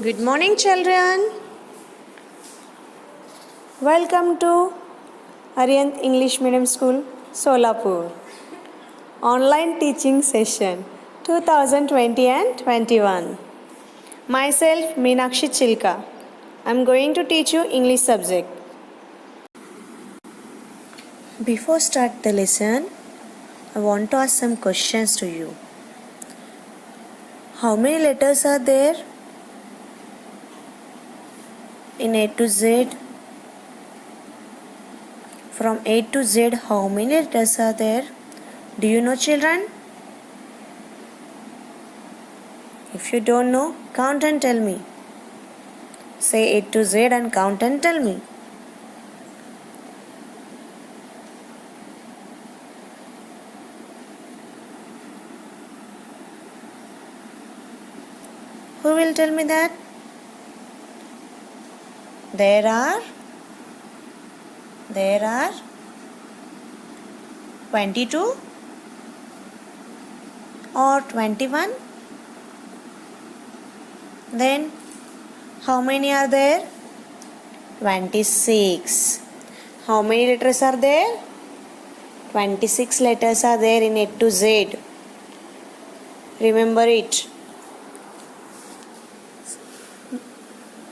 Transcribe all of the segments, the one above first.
Good morning, children. Welcome to Ariant English Medium School, Solapur. Online teaching session 2020 and 21. Myself, Meenakshi Chilka. I'm going to teach you English subject. Before start the lesson, I want to ask some questions to you. How many letters are there in A to Z? From A to Z, how many letters are there? Do you know, children? If you don't know, count and tell me. Say A to Z and count and tell me. Who will tell me that? There are 22 or 21. Then how many are there? 26. How many letters are there? 26 letters are there in A to Z. Remember it.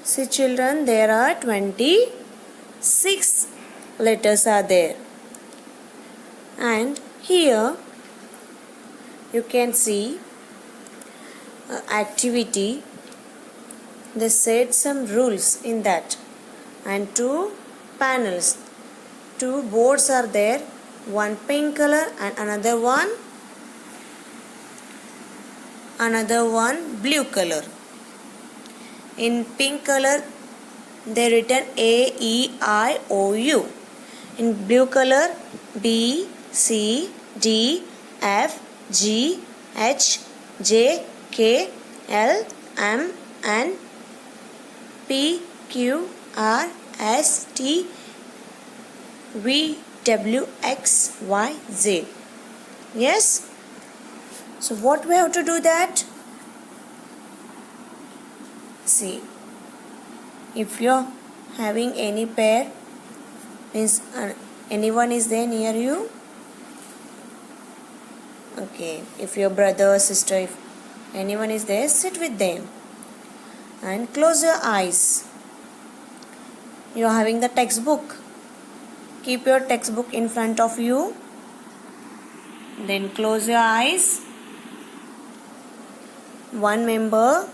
See, children, there are 26 letters are there. And here you can see activity. They said some rules in that, and two panels, two boards are there, one pink color and another one blue color. In pink color they written A, E, I, O, U. In blue color B, C, D, F, G, H, J, K, L, M, N, P, Q, R, S, T, V, W, X, Y, Z. Yes? So what we have to do that? See, if you're having any pair, means anyone is there near you. Okay, if your brother or sister, if anyone is there, sit with them and close your eyes. You are having the textbook. Keep your textbook in front of you. Then close your eyes. One member,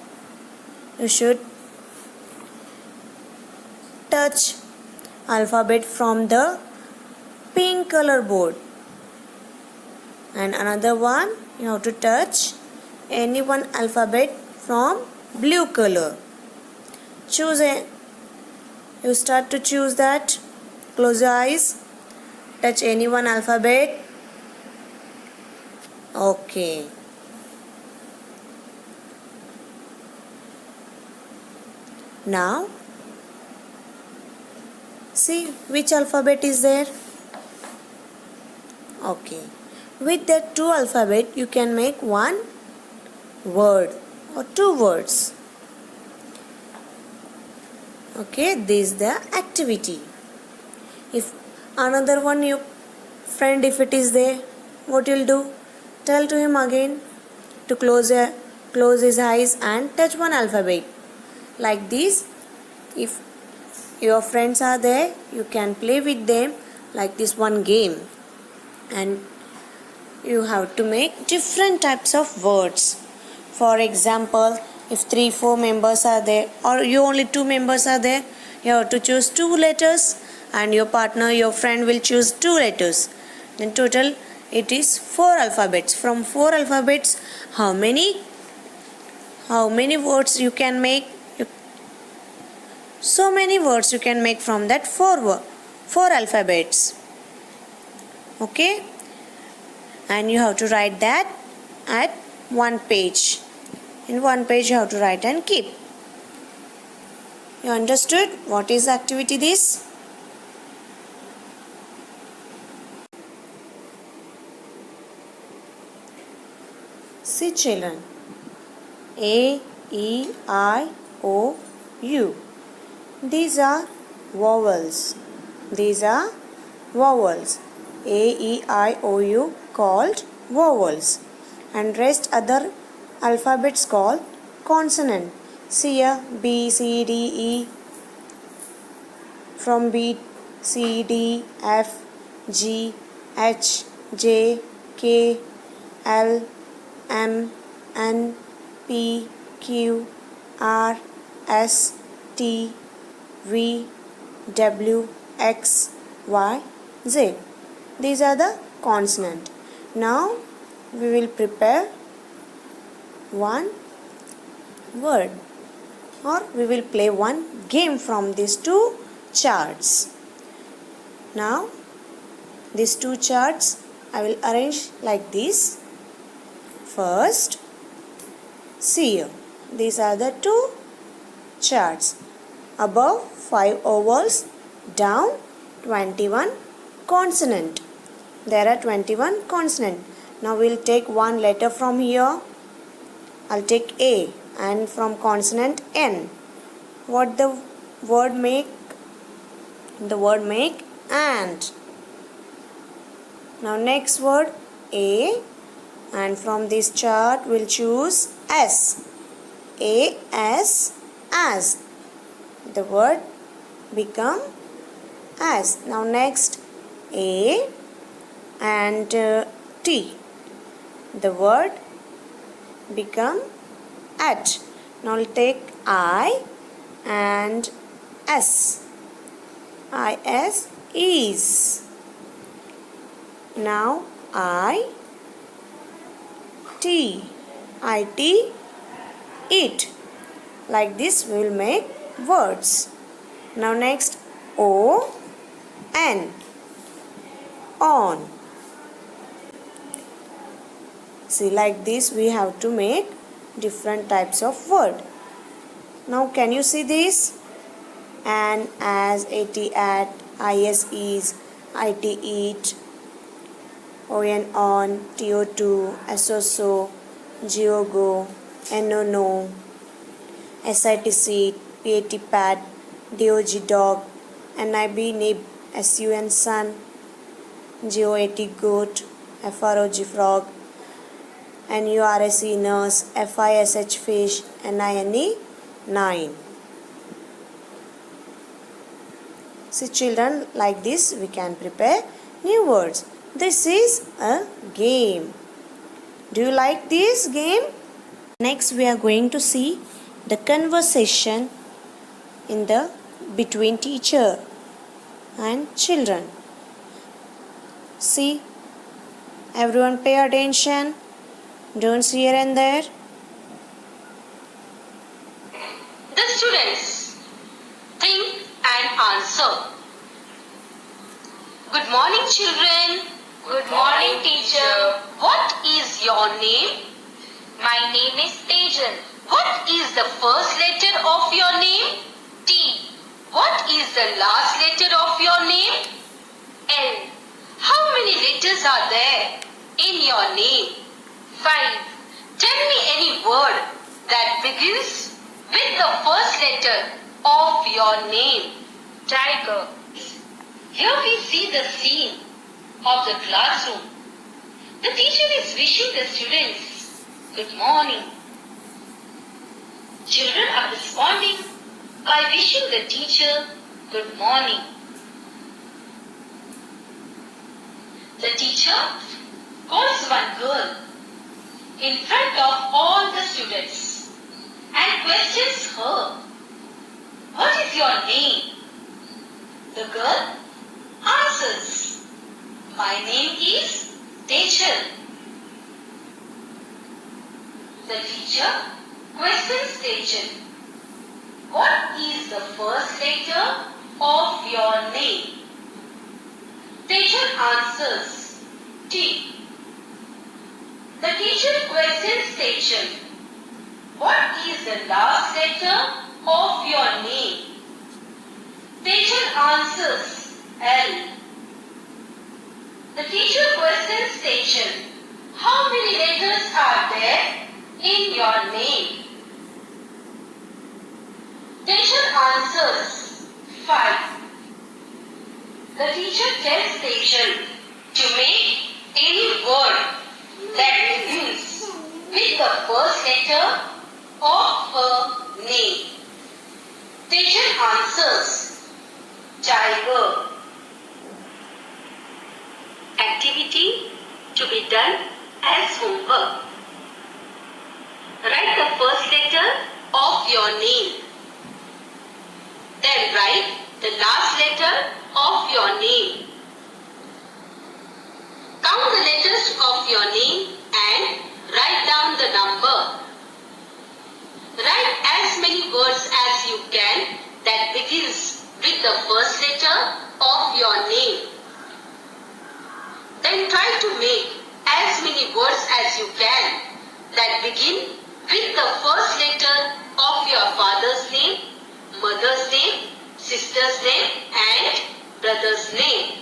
you should touch alphabet from the pink color board. And another one, you have to touch any one alphabet from blue color. Choose a. You start to choose that. Close your eyes. Touch any one alphabet. Okay. Now, see which alphabet is there. Okay. With that two alphabet, you can make one word or two words. Okay, this is the activity. If another one, your friend, if it is there, what you'll do? Tell to him again to close his eyes and touch one alphabet. Like this, if your friends are there, you can play with them like this one game. And you have to make different types of words. For example, if 3-4 members are there, or you only 2 members are there, you have to choose 2 letters, and your partner, your friend will choose 2 letters. Then total it is 4 alphabets. From 4 alphabets, how many words you can make? So many words you can make from that 4 alphabets. Okay? And you have to write that at one page. In one page you have to write and keep. You understood what is activity this? See, children. A, E, I, O, U. These are vowels. These are vowels. A, E, I, O, U called vowels. And rest other alphabets called consonant. See here, B, C, D, E. From B, C, D, F, G, H, J, K, L, M, N, P, Q, R, S, T, V, W, X, Y, Z. These are the consonant. Now we will prepare one word, or we will play one game from these two charts. Now these two charts I will arrange like this. First, see here. These are the two charts. Above 5 vowels, down 21 consonant. There are 21 consonant. Now we will take one letter from here. I'll take A, and from consonant N. What the word make? The word make ant. Now next word A, and from this chart we'll choose S. A, S, as. The word become as. Now next A and T. The word become at. Now we'll take I and S. I-S, is. Now I, T, I-T, it. Like this we will make words. Now next O, N, on. See, like this we have to make different types of word. Now can you see this? An, as, at, at, is, is, it, eat, on, on, to, so, go, no, sit, sit, pat, dog, dog, nib, nib, sun, sun, goat, goat, frog, frog, nurse, nurse, fish, fish, nine, nine. See children, like this we can prepare new words. This is a game. Do you like this game? Next we are going to see the conversation in the between teacher and children. See, everyone pay attention. Don't see here and there. The students think and answer. Good morning, children. Good morning, teacher. What is your name? My name is Tejal. What is the first letter of your name? T. What is the last letter of your name? L. How many letters are there in your name? 5. Tell me any word that begins with the first letter of your name. Tiger. Here we see the scene of the classroom. The teacher is wishing the students good morning. Children are responding by wishing the teacher good morning. The teacher calls one girl in front of all the students and questions her, "What is your name?" The girl answers, "My name is Tejal." The teacher questions Tejal, "What is the first letter of your name?" Tejal answers, T. The teacher questions Tejal, "What is the last letter of your name?" Tejal answers, L. The teacher questions Tejal, "How many letters are there in your name?" answers 5. The teacher tells Tejal to make any word that begins with the first letter of her name. Tejal answers tiger. Activity to be done as homework. Write the first letter of your name. Then write the last letter of your name. Count the letters of your name and write down the number. Write as many words as you can that begins with the first letter of your name. Then try to make as many words as you can that begin with the first letter of your father's name, mother's name, sister's name and brother's name.